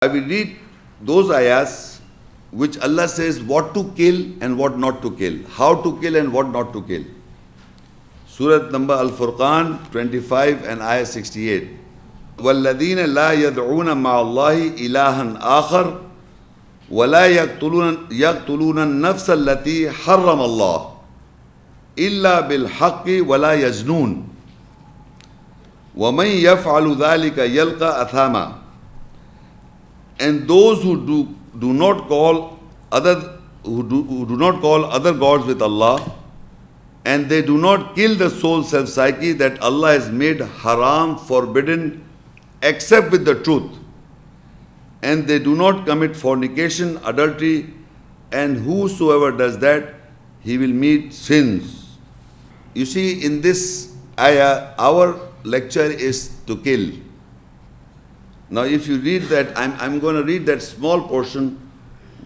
I will read those ayahs which Allah says what to kill and what not to kill, how to kill and what not to kill. Surah number Al-Furqan 25 and ayah 68. وَالَّذِينَ لَا يَدْعُونَ مَعَ اللَّهِ إِلَهًا آخَرَ وَلَا يَقْتُلُونَ النَّفْسَ الَّتِي حَرَّمَ اللَّهُ إِلَّا بِالْحَقِّ وَلَا يَزْنُونَ وَمَنْ يَفْعَلُ ذَلِكَ يَلْقَى أَثَامًا. And those who do not call other gods with Allah, and they do not kill the soul self-psyche that Allah has made haram, forbidden, except with the truth, and they do not commit fornication, adultery, and whosoever does that, he will meet sins. You see, in this ayah, our lecture is to kill. Now if you read that, I'm going to read that small portion.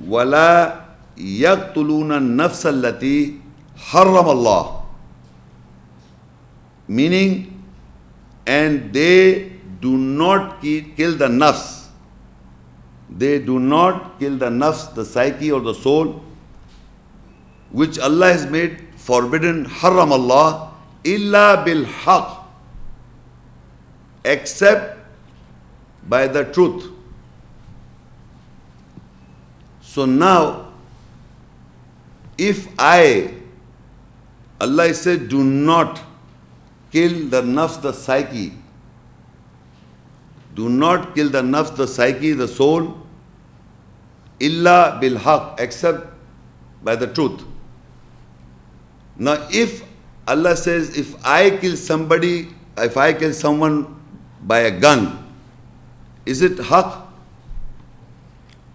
وَلَا يَقْتُلُونَ النَّفْسَ الَّتِي حَرَّمَ اللَّهُ. Meaning, and they do not kill the nafs. They do not kill the nafs, the psyche or the soul, which Allah has made forbidden, haram Allah, illa bil haq, except by the truth. So now, if Allah said, do not kill the nafs, the psyche, do not kill the nafs, the psyche, the soul, illa bil haq, except by the truth. Now if Allah says, if I kill someone by a gun, is it haq?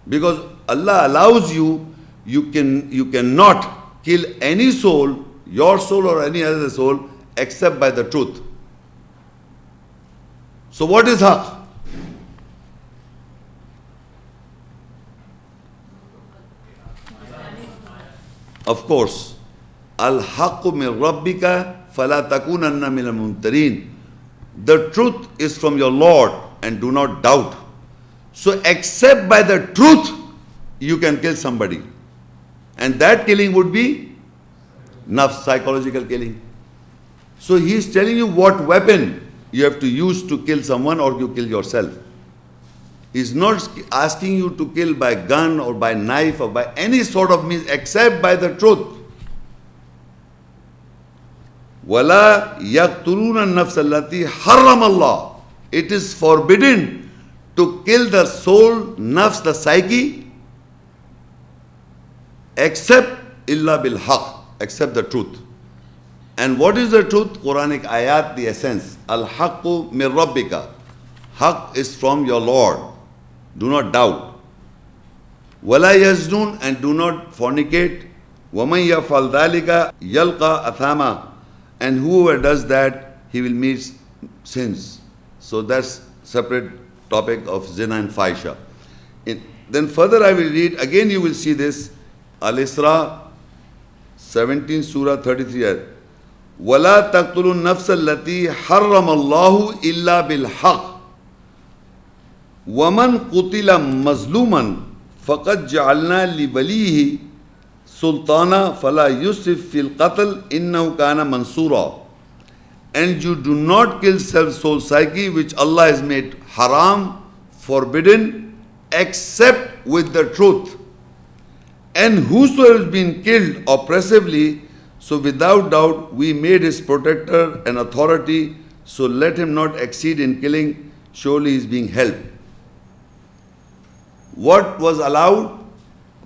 Because Allah allows you cannot kill any soul, your soul or any other soul, except by the truth. So what is haq? Of course, al-haqqu min rabbika fala takunanna minal mumtarin. The truth is from your Lord, and do not doubt. So except by the truth, you can kill somebody. And that killing would be nafs, psychological killing. So he is telling you what weapon you have to use to kill someone or you kill yourself. He is not asking you to kill by gun or by knife or by any sort of means except by the truth. وَلَا يَقْتُلُونَ النَّفْسَ الَّتِي حَرَّمَ اللَّهُ. It is forbidden to kill the soul, nafs, the psyche, except illa bil haq, except the truth. And what is the truth? Quranic ayat, the essence. Al-haqqu min rabbika. Haq is from your Lord. Do not doubt. Wala yaznun, and do not fornicate. وَمَنْ يَفْعَلْ ذَلِكَ يَلْقَى أَثَامًا. And whoever does that, he will meet sins. So that's separate topic of zina and fahisha. Then further I will read, again you will see this, Al-Isra 17 Surah 33 ayat. وَلَا تَقْتُلُوا النَّفْسَ الَّتِي حَرَّمَ اللَّهُ إِلَّا بِالْحَقِّ وَمَنْ قُتِلَ مَظْلُومًا فَقَدْ جَعَلْنَا لِوَلِيهِ سُلْطَانًا فَلَا يُسْرِفْ فِي الْقَتْلِ إِنَّهُ كَانَ مَنْصُورًا. And you do not kill self-soul psyche which Allah has made haram, forbidden, except with the truth. And whosoever has been killed oppressively, so without doubt we made his protector an authority, so let him not exceed in killing, surely he is being helped. What was allowed?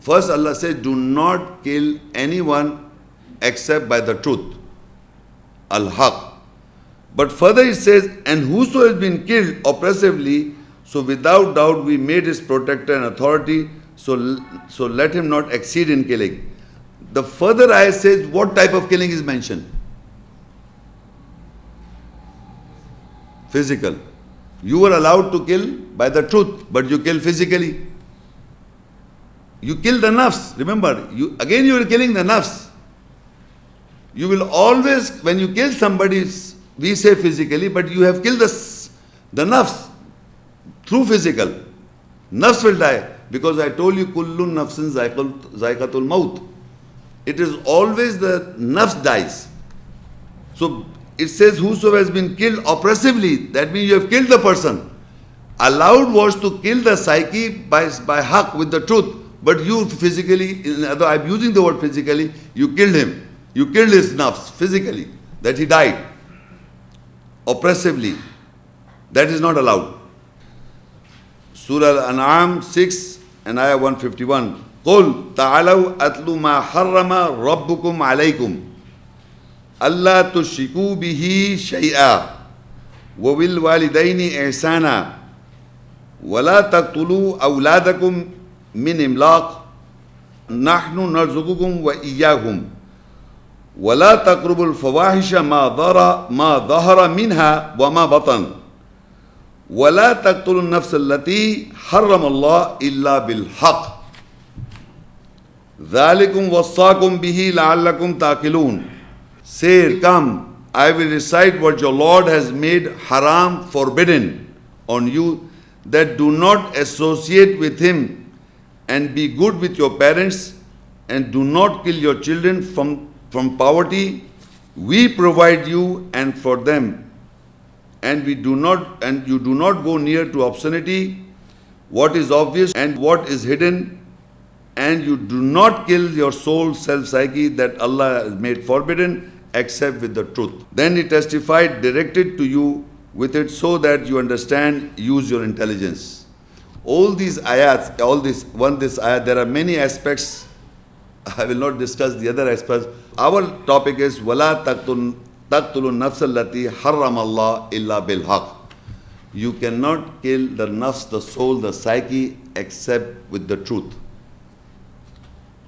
First Allah said, do not kill anyone except by the truth, al-haq. But further it says, and whoso has been killed oppressively, so without doubt we made his protector and authority, so let him not exceed in killing. The further ayah says, what type of killing is mentioned? Physical. You were allowed to kill by the truth, but you kill physically. You kill the nafs. Remember, you are killing the nafs. You will always, when you kill somebody, we say physically, but you have killed the nafs through physical. Nafs will die. Because I told you, kullun nafsin zaikatul maut. It is always the nafs dies. So it says, whoso has been killed oppressively, that means you have killed the person. Allowed was to kill the psyche by haqq, with the truth. But you physically, I'm using the word physically, you killed him. You killed his nafs physically, that he died oppressively. That is not allowed. Surah Al-An'am 6 and Ayah 151. قُلْ تَعَلَوْا أَتْلُ مَا حَرَّمَ رَبُّكُمْ عَلَيْكُمْ أَلَّا تُشْرِكُوا بِهِ شَيْئًا وَبِالْوَالِدَيْنِ إِحْسَانًا وَلَا تَقْتُلُوا أَوْلَادَكُمْ مِنْ إِمْلَاقٍ نَحْنُ نَرْزُقُكُمْ وَإِيَّاكُمْ وَلَا تَقْرَبُوا الْفَوَاحِشَ مَا ظَهَرَ مِنْهَا وَمَا بَطَنَ وَلَا تَقْتُلُوا النَّفْسَ الَّتِي حَرَّمَ اللَّهُ إِلَّا بِالْحَقِّ ذَلِكُمْ وَصَّاكُمْ بِهِ لَعَلَّكُمْ تَعْقِلُونَ. Say, come, I will recite what your Lord has made haram, forbidden on you, that do not associate with him, and be good with your parents, and do not kill your children from poverty. We provide you and for them, and you do not go near to obscenity, what is obvious and what is hidden, and you do not kill your soul, self-psyche, that Allah has made forbidden, except with the truth. Then he testified, directed to you with it, so that you understand, use your intelligence. All these ayats, this ayat, there are many aspects. I will not discuss the other aspects. Our topic is وَلَا تَقْتُلُوا النَّفْسَ الَّتِي حَرَّمَ اللَّهُ إِلَّا بِالْحَقِّ. You cannot kill the nafs, the soul, the psyche, except with the truth.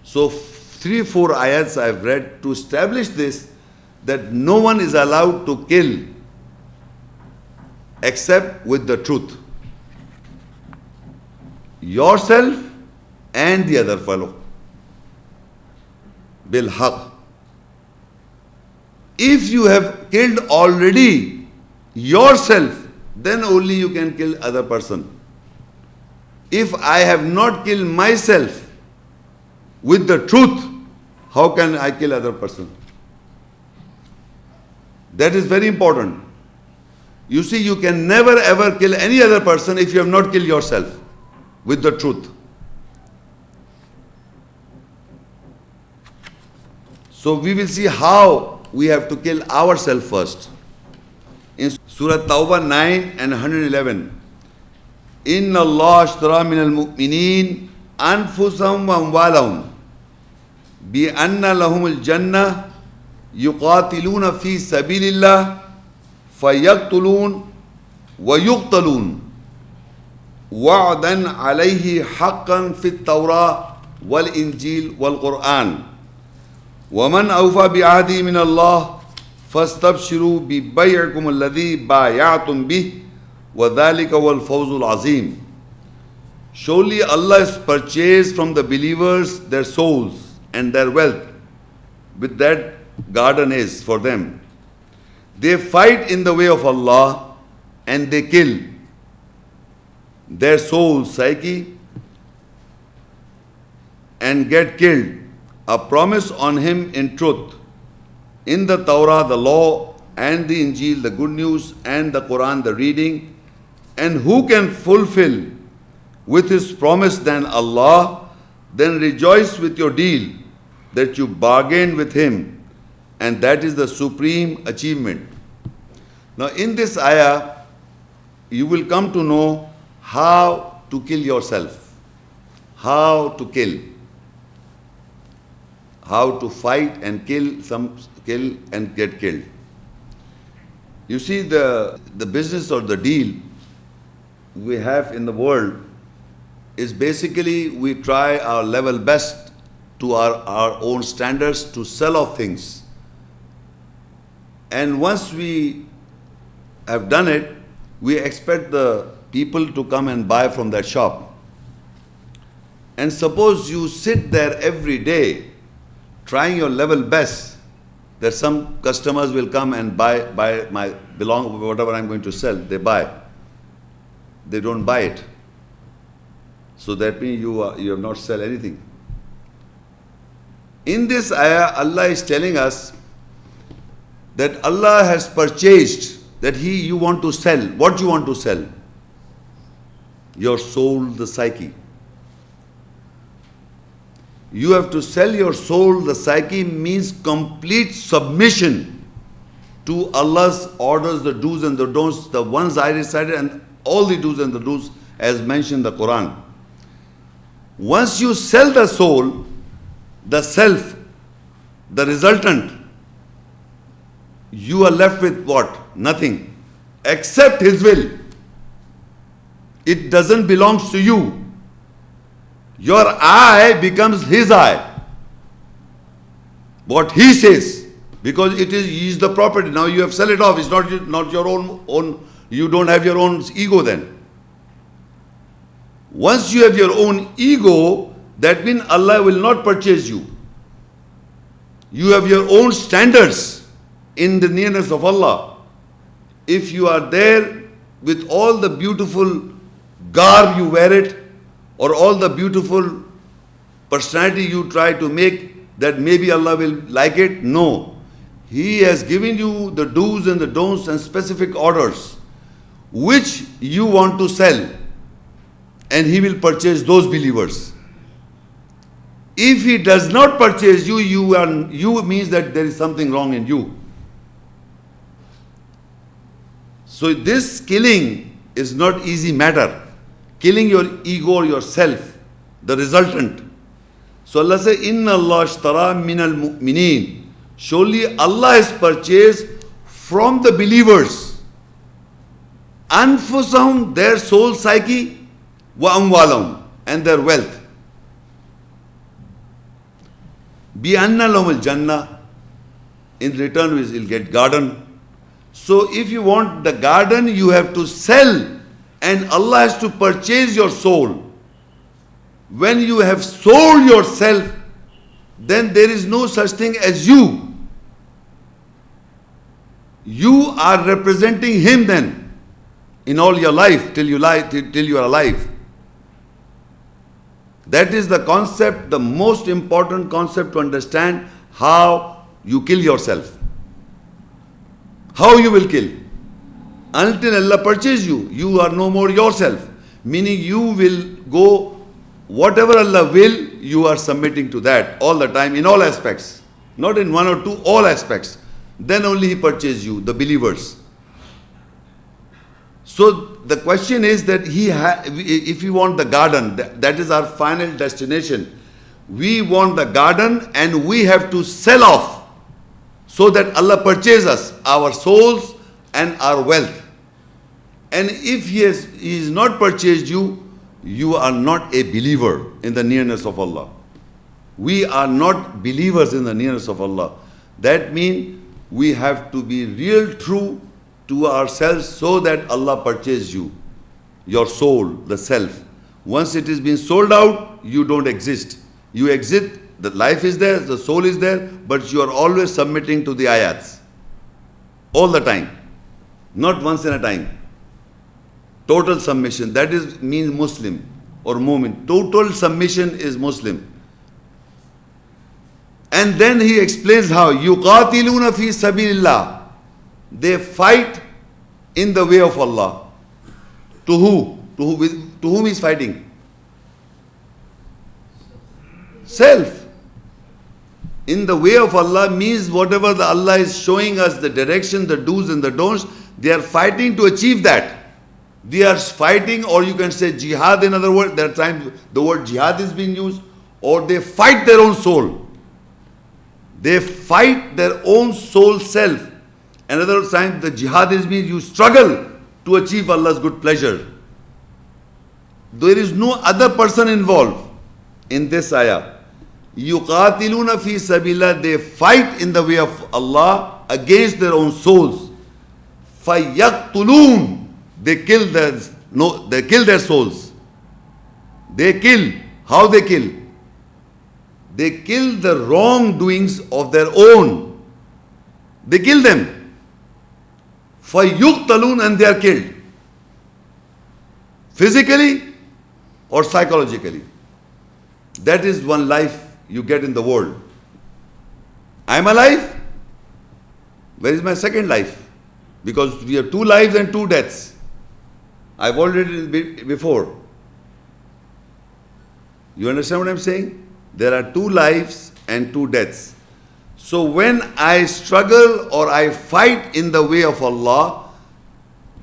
So 3-4 ayats I have read to establish this, that no one is allowed to kill except with the truth. Yourself and the other fellow. Bil haq. If you have killed already yourself, then only you can kill other person. If I have not killed myself with the truth, how can I kill other person? That is very important. You see, you can never ever kill any other person if you have not killed yourself with the truth. So we will see how we have to kill ourselves first. In Surah Taubah 9 and 111, Inna Allah ashtara min al-mu'minin anfusahum wa amwalahum bi anna lahum al-jannah yuqatiluna fi sabilillah fayaqtulun wa yuqtalun wa'dan alayhi haqqan fi at-Tawrah wal Injil wal Quran. وَمَنْ أَوْفَى بِعَهْدِهِ مِنَ اللَّهِ فَاسْتَبْشِرُوا بِبَيْعِكُمُ الَّذِي بَايَعْتُمْ بِهِ وَذَلِكَ هُوَ الْفَوْزُ الْعَظِيمُ. Surely Allah has purchased from the believers their souls and their wealth, with that garden is for them. They fight in the way of Allah and they kill their soul, psyche, and get killed. A promise on him in truth. In the Torah, the law, and the Injil, the good news, and the Quran, the reading. And who can fulfill with his promise than Allah? Then rejoice with your deal that you bargained with him, and that is the supreme achievement. Now in this ayah, you will come to know how to kill yourself, how to kill, how to fight and kill and get killed. You see, the business or the deal we have in the world is basically we try our level best to our own standards to sell off things. And once we have done it, we expect the people to come and buy from that shop. And suppose you sit there every day trying your level best, that some customers will come and buy my whatever I'm going to sell, they buy. They don't buy it. So that means you have not sell anything. In this ayah, Allah is telling us that Allah has purchased, that you want to sell. What you want to sell? Your soul, the psyche. You have to sell your soul, the psyche means complete submission to Allah's orders, the do's and the don'ts, the ones I recited and all the do's and the don'ts as mentioned in the Quran. Once you sell the soul, the self, the resultant, you are left with what? Nothing. Except His will. It doesn't belong to you. Your I becomes His I. What He says. Because He is the property. Now you have sell it off. It's not your own. You don't have your own ego then. Once you have your own ego, that means Allah will not purchase you. You have your own standards in the nearness of Allah. If you are there with all the beautiful garb you wear it, or all the beautiful personality you try to make, that maybe Allah will like it. No. He has given you the do's and the don'ts and specific orders which you want to sell, and He will purchase those believers. If He does not purchase you, you means that there is something wrong in you. So this killing is not easy matter. Killing your ego or yourself, the resultant. So Allah says, Inna Allah ashtara minal mu'mineen. Surely Allah has purchased from the believers anfusahum, their soul psyche, wa amwalahum, and their wealth. Bi anna lahum al-jannah. In return, we will get garden. So if you want the garden, you have to sell. And Allah has to purchase your soul. When you have sold yourself, then there is no such thing as you. You are representing Him then in all your life till you are alive. That is the concept, the most important concept to understand how you kill yourself. How you will kill. Until Allah purchases you, you are no more yourself. Meaning you will go, whatever Allah will, you are submitting to that all the time, in all aspects. Not in one or two, all aspects. Then only He purchases you, the believers. So the question is that if we want the garden, that is our final destination. We want the garden and we have to sell off so that Allah purchases us, our souls and our wealth. And if He is not purchased you, you are not a believer in the nearness of Allah. We are not believers in the nearness of Allah. That means we have to be real true to ourselves so that Allah purchases you, your soul, the self. Once it is being sold out, you don't exist. You exist, the life is there, the soul is there, but you are always submitting to the ayats. All the time. Not once in a time. Total submission, that means Muslim or Mu'min. Total submission is Muslim. And then he explains how yuqatiluna fi sabilillah. They fight in the way of Allah. To who? To whom is fighting? Self. In the way of Allah means whatever the Allah is showing us, the direction, the do's and the don'ts, they are fighting to achieve that. They are fighting, or you can say jihad in other words. There are times the word jihad is being used, or they fight their own soul. They fight their own soul self. Another time the jihad is means you struggle to achieve Allah's good pleasure. There is no other person involved in this ayah. Yuqatiluna fi sabilillah, they fight in the way of Allah against their own souls. Fayaktulun, they kill their souls. They kill. How they kill? They kill the wrongdoings of their own. They kill them. Fayuqtalun, and they are killed. Physically, or psychologically. That is one life you get in the world. I am alive. Where is my second life? Because we have two lives and two deaths. I've already before. You understand what I'm saying? There are two lives and two deaths. So when I struggle or I fight in the way of Allah,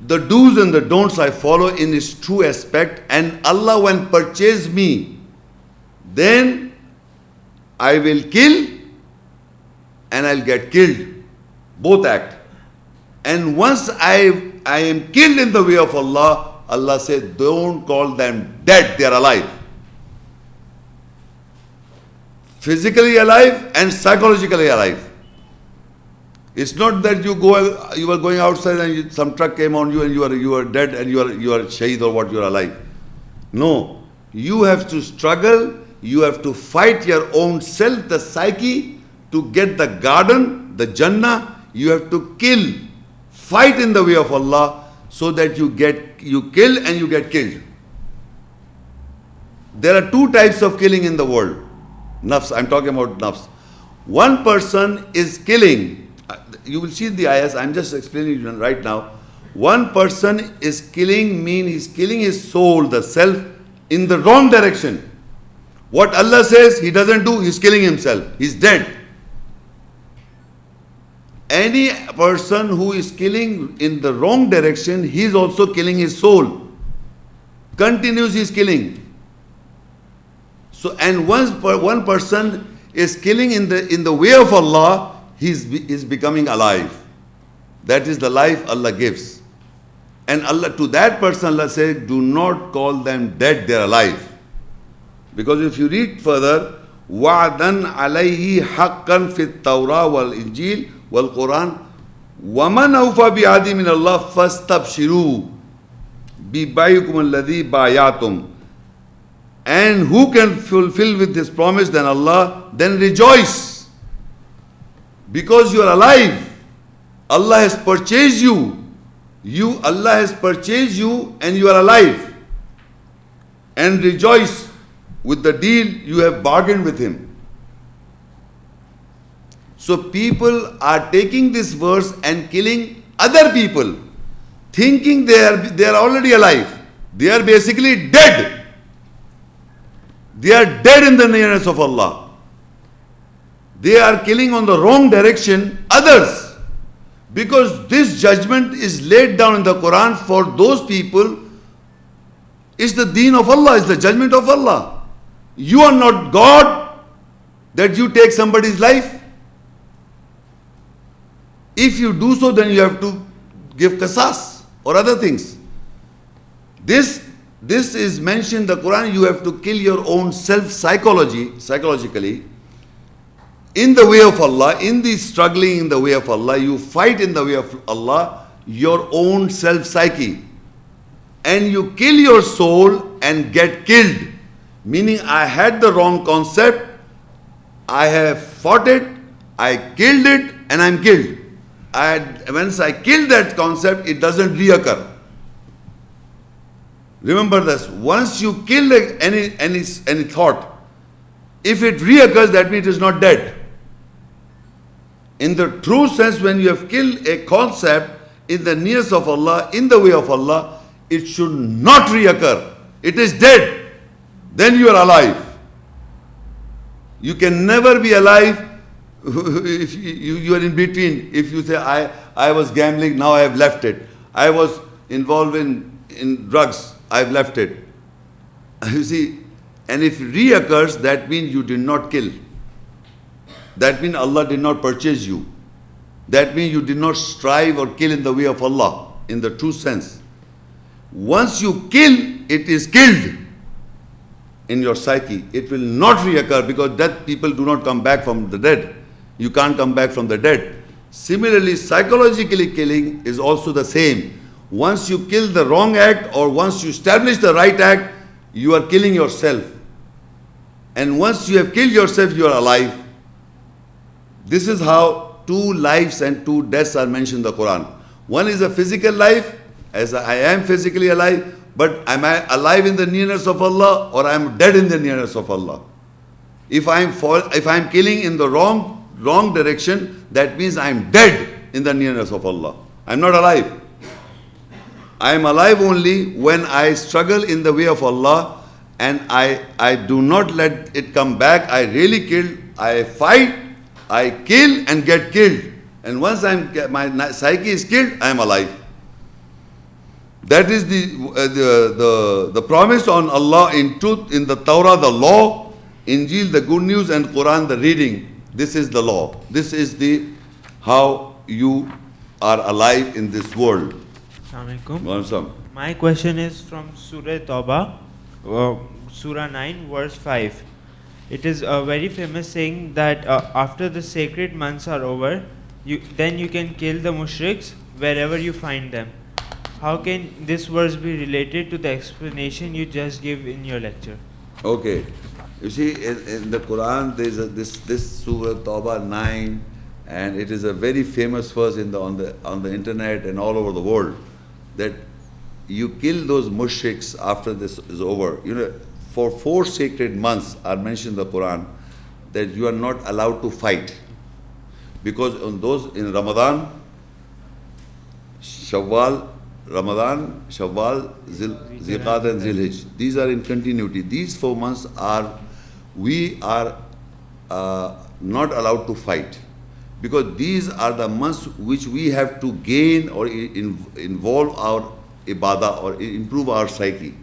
the do's and the don'ts I follow in its true aspect, and Allah will purchase me, then I will kill and I'll get killed. Both act. And once I am killed in the way of Allah, Allah said, don't call them dead, they are alive. Physically alive and psychologically alive. It's not that you were going outside and some truck came on you and you are dead and you are shaheed or what, you are alive. No, you have to struggle, you have to fight your own self, the psyche, to get the garden, the Jannah. You have to kill, fight in the way of Allah, so that you kill and you get killed. There are two types of killing in the world. Nafs, I'm talking about nafs. One person is killing. You will see the ayahs, I'm just explaining it right now. One person is killing, means he's killing his soul, the self, in the wrong direction. What Allah says he doesn't do, he's killing himself. He's dead. Any person who is killing in the wrong direction, he is also killing his soul. Continues his killing. So, and once one person is killing in the way of Allah, he is becoming alive. That is the life Allah gives. And Allah, to that person, Allah says, do not call them dead, they are alive. Because if you read further, وَعْدًا عَلَيْهِ حَقًّا فِي التَّوْرَةِ وَالْإِنْجِيلِ وَالْقُرْآنِ وَمَنْ أَوْفَى بِعَهْدِهِ مِنَ اللَّهِ فَاسْتَبْشِرُوا بِبَيْعِكُمُ الَّذِي بَايَعْتُمْ. And who can fulfill with this promise than Allah? Then rejoice. Because you are alive. Allah has purchased you. Allah has purchased you and you are alive. And rejoice with the deal you have bargained with Him. So people are taking this verse and killing other people, thinking they are already alive. They are basically dead. They are dead in the nearness of Allah. They are killing on the wrong direction others. Because this judgment is laid down in the Quran for those people. It's the deen of Allah, it's the judgment of Allah. You are not God that you take somebody's life. If you do so, then you have to give qasas or other things. This is mentioned in the Quran. You have to kill your own self psychologically, in the way of Allah, in the struggling in the way of Allah. You fight in the way of Allah, your own self psyche. And you kill your soul and get killed. Meaning, I had the wrong concept, I have fought it, I killed it, and I'm killed. Once I kill that concept, it doesn't reoccur. Remember this, once you kill any thought, if it reoccurs, that means it is not dead. In the true sense, when you have killed a concept in the nearness of Allah, in the way of Allah, it should not reoccur. It is dead. Then you are alive. You can never be alive if you are in between. If you say, I was gambling, now I have left it. I was involved in drugs, I have left it. You see, and if it reoccurs, that means you did not kill. That means Allah did not purchase you. That means you did not strive or kill in the way of Allah, in the true sense. Once you kill, it is killed in your psyche. It will not reoccur, because dead people do not come back from the dead. You can't come back from the dead. Similarly, psychologically killing is also the same. Once you kill the wrong act, or once you establish the right act, you are killing yourself. And once you have killed yourself, you are alive. This is how two lives and two deaths are mentioned in the Quran. One is a physical life, as I am physically alive. But am I alive in the nearness of Allah or I am dead in the nearness of Allah? If I am killing in the wrong direction, that means I am dead in the nearness of Allah. I am not alive. I am alive only when I struggle in the way of Allah and I do not let it come back. I really kill, I fight, I kill and get killed. And once my psyche is killed, I am alive. That is the promise on Allah in truth, in the Torah, the law, Injil, the good news, and Quran, the reading. This is the law. This is how you are alive in this world. Assalamualaikum. My question is from Surah Taubah, Surah 9, verse 5. It is a very famous saying that after the sacred months are over, then you can kill the mushriks wherever you find them. How can this verse be related to the explanation you just gave in your lecture? Okay. You see, in the Quran, there is this Surah Taubah 9, and it is a very famous verse on the internet and all over the world, that you kill those mushriks after this is over. You know, for 4 sacred months are mentioned in the Quran that you are not allowed to fight. Because in Ramadan, Shawwal, Zilqa'dah and Zilhijj, these are in continuity. These 4 months we are not allowed to fight. Because these are the months which we have to gain or involve our ibadah or improve our psyche.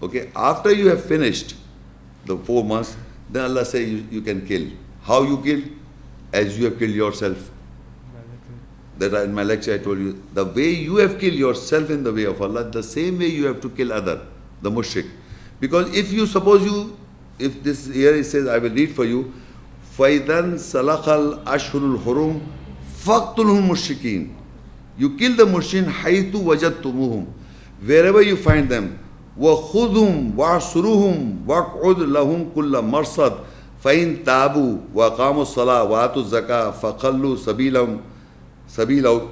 Okay, after you have finished the 4 months, then Allah says you can kill. How you kill? As you have killed yourself. That in my lecture I told you, the way you have killed yourself in the way of Allah, the same way you have to kill the mushrik. Because if this here it says, I will read for you, فَإِذَنْ سَلَخَ الْأَشْهُرُ الْحُرُمْ فَاقْتُلْهُمْ مُشْرِكِينَ. You kill the mushrikin حَيْثُ وَجَدْتُمُوهُم, wherever you find them. وَخُذْهُمْ وَعْصُرُهُمْ وَاقْعُدْ لَهُمْ كُلَّ مَرْصَدٍ فَإِنْ تَابُوا وَقَامُوا الصَّلَاةَ وَآتُوا الزَّكَاةَ فَخَلُّوا سَبِيلَهُمْ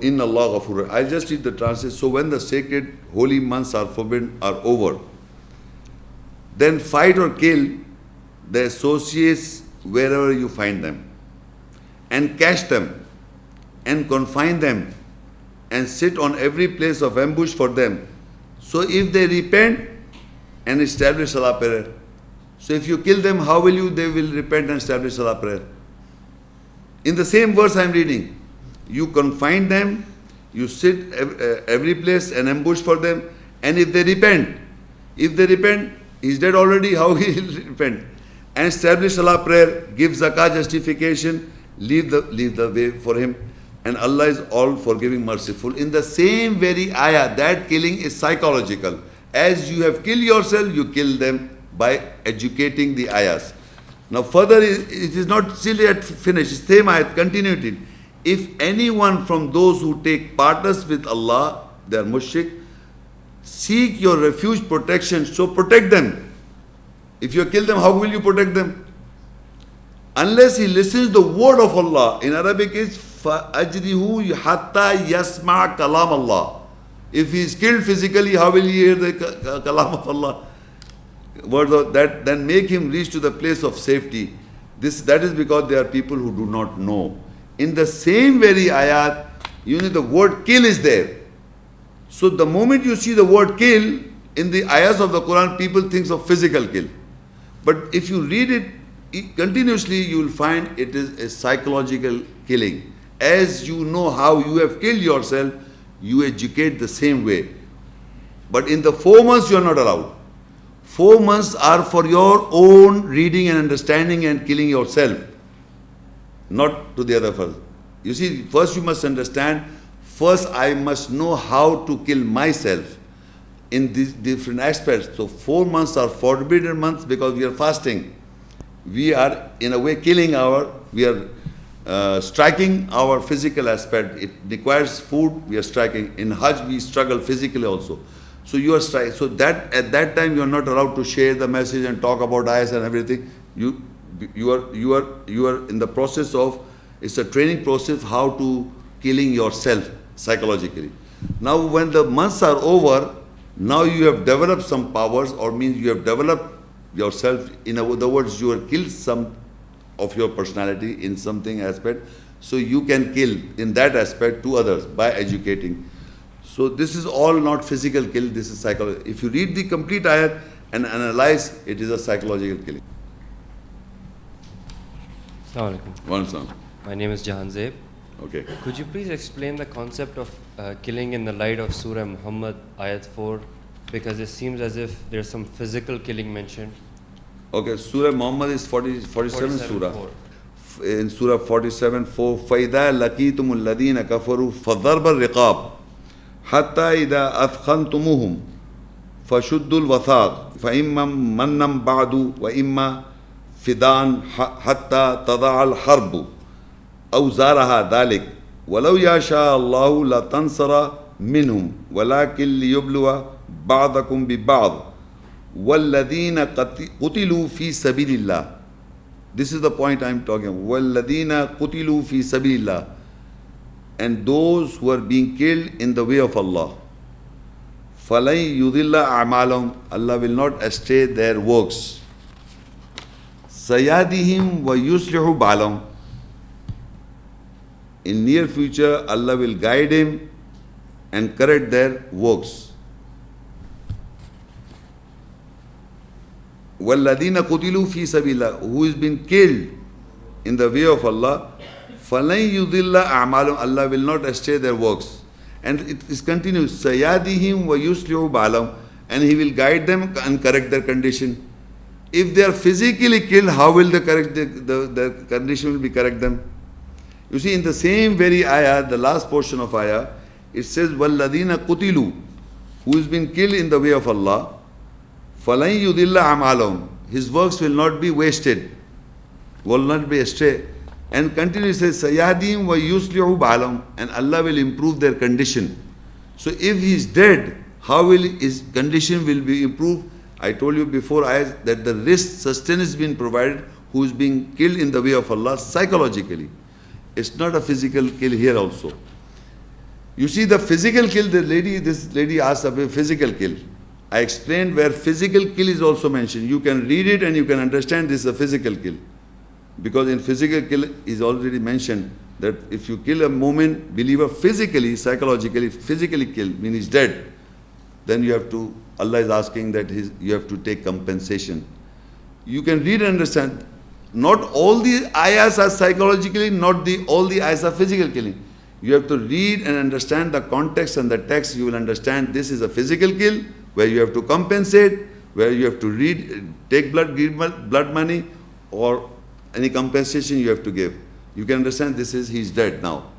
إِنَّ اللَّهَ غَفُورٌ. I'll just read the translation. So when the sacred holy months are over, then fight or kill the associates wherever you find them, and catch them, and confine them, and sit on every place of ambush for them. So if they repent and establish salah prayer, so if you kill them, how will they will repent and establish salah prayer? In the same verse I am reading, you confine them, you sit every place and ambush for them, and if they repent, he's dead already, how he will repent? And establish salah prayer, give zakah justification, leave the way for him, and Allah is all forgiving, merciful. In the same very ayah, that killing is psychological. As you have killed yourself, you kill them by educating the ayahs. Now further, it is not still yet finished. Same ayah, continued. If anyone from those who take partners with Allah, they are mushrik, seek your refuge, protection, so protect them. If you kill them, how will you protect them? Unless he listens the word of Allah. In Arabic it's فَأَجْرِهُ حَتَّى يَسْمَعَ كَلَامَ اللَّهِ. If he is killed physically, how will he hear the kalam of Allah? Words of that, then make him reach to the place of safety. That is because there are people who do not know. In the same very ayat, the word kill is there. So the moment you see the word kill, in the ayahs of the Quran, people think of physical kill. But if you read it continuously, you will find it is a psychological killing. As you know how you have killed yourself, you educate the same way. But in the 4 months, you are not allowed. 4 months are for your own reading and understanding and killing yourself, not to the other person. You see, first you must understand, first I must know how to kill myself in these different aspects. So 4 months are forbidden months because we are fasting. We are in a way we are striking our physical aspect. It requires food, we are striking. In Hajj we struggle physically also. So you are striking. So that at that time you are not allowed to share the message and talk about ayahs and everything. You are in the process of, it's a training process how to killing yourself psychologically. Now when the months are over, Now you have developed some powers, or means you have developed yourself. In other words, you have killed some of your personality in something aspect, so you can kill in that aspect to others by educating. So this is all not physical kill, this is psychological. If you read the complete ayat and analyze, it is a psychological killing. Assalamu alaikum. One song. My name is Jahan Zeb. Okay. Could you please explain the concept of killing in the light of Surah Muhammad, ayat 4? Because it seems as if there's some physical killing mentioned. Okay, Surah Muhammad is 47 Surah. 4. In Surah 47, 4, فَإِذَا لَقِيتُمُ الَّذِينَ كَفَرُوا فَضَرْبَ الرِّقَابِ حَتَّى إِذَا أَثْخَنْتُمُوهُمْ فَشُدُّوا الْوَثَاقَ فَإِمَّا مَنًّا بَعْدُ وَإِمَّا فِدَانٍ حَتَّى تَضَعَ الْحَرْبُ أَوْزَارَهَا ذَلِكَ وَلَوْ يَشَاءُ اللَّهُ لَتَنْصَرَ مِنْهُمْ وَلَكِنْ لِيُبْلُوَ بَعْضَكُمْ بِبَعْضٍ وَالَّذِينَ قُتِلُوا فِي سَبِيلِ اللَّهِ. This is the point I am talking about. وَالَّذِينَ قُتِلُوا فِي سَبِيلِ اللَّهِ. And those who are being killed in the way of Allah. فَلَنْ يُضِلَّ أَعْمَالَهُمْ. Allah will not astray their works. سَيَهْدِهِمْ وَيُصْلِحُ بَالَهُمْ. In near future, Allah will guide him and correct their works. وَالَّذِينَ قُتِلُوا فِي سَبِيلِ اللَّهِ. Who has been killed in the way of Allah. فَلَنْ يُضِلَّ أَعْمَالُهُمْ. Allah will not astray their works. And it is continuous. سَيَهْدِهِمْ وَيُصْلِحُ بَالَهُمْ. And He will guide them and correct their condition. If they are physically killed, how will the condition will be correct them? You see, in the same very ayah, the last portion of ayah, it says, وَالَّذِينَ قُتِلُوا. Who has been killed in the way of Allah. فَلَنْ يُضِلَّ أَعْمَالَهُمْ. His works will not be wasted, will not be astray. And continually says, سَيَهْدِهِمْ وَيُصْلِحُ بَالَهُمْ. And Allah will improve their condition. So if he is dead, how will his condition will be improved? I told you before that the risk sustenance has been provided who is being killed in the way of Allah psychologically. It's not a physical kill here also. You see the physical kill, this lady asked about physical kill. I explained where physical kill is also mentioned. You can read it and you can understand this is a physical kill. Because in physical kill is already mentioned that if you kill a mu'min believer physically, psychologically, physically kill, means he's dead, then you have to, Allah is asking that you have to take compensation. You can read and understand. Not all the ayahs are psychologically, not all the ayahs are physical killing. You have to read and understand the context and the text. You will understand this is a physical kill, where you have to compensate, where you have to take give blood money, or any compensation you have to give. You can understand he's dead now.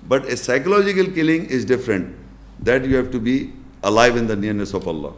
But a psychological killing is different. That you have to be alive in the nearness of Allah.